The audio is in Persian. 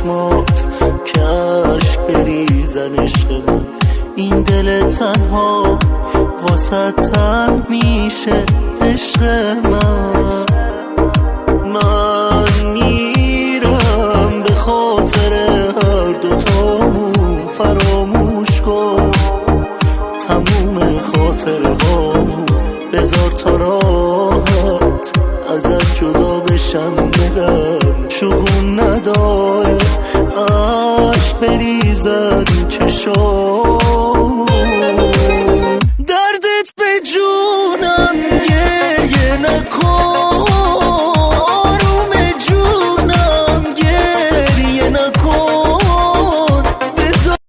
چشمات که عشق بریزن عشق من. این دل تنها واسه تنگ میشه عشق من. من میرم به خاطر هر دوتامون، فراموش کن تموم خاطرهامون. بذار تا راحت ازت جدا بشم برم، شگون نداره عشق بریزن چشامون. دردت به جونم گریه نکن،